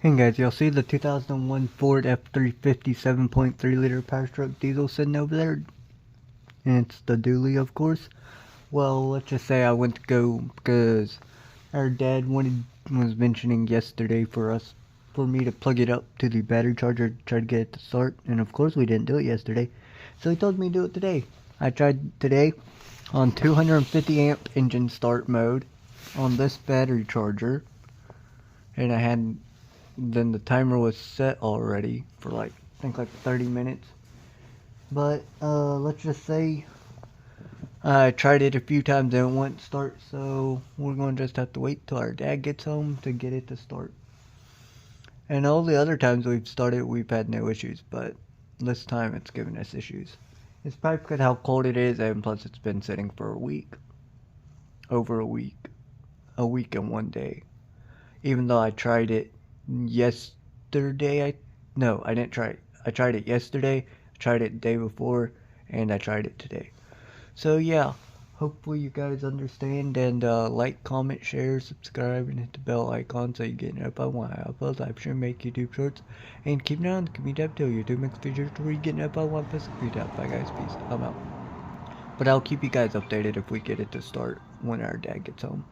Hey guys, y'all see the 2001 Ford F-350 7.3 liter powerstroke diesel sitting over there? And it's the dually, of course. Well, let's just say I went to go because our dad was mentioning yesterday for me to plug it up to the battery charger to try to get it to start. And of course we didn't do it yesterday. So he told me to do it today. I tried today on 250 amp engine start mode on this battery charger. And then the timer was set already for I think like 30 minutes. But let's just say I tried it a few times and it wouldn't start, so we're going to just have to wait till our dad gets home to get it to start. And all the other times we've started, we've had no issues, but this time it's giving us issues. It's probably because how cold it is, and plus it's been sitting for a week. Over a week and one day. Even though I tried it yesterday, no, I didn't try it. I tried it yesterday, I tried it the day before, and I tried it today. So yeah, hopefully you guys understand and like, comment, share, subscribe, and hit the bell icon so you get notified when I upload. I sure make YouTube shorts. And keep an eye on the community tab too. YouTube makes videos to where you get notified when I post a video. Bye guys, peace. I'm out. But I'll keep you guys updated if we get it to start when our dad gets home.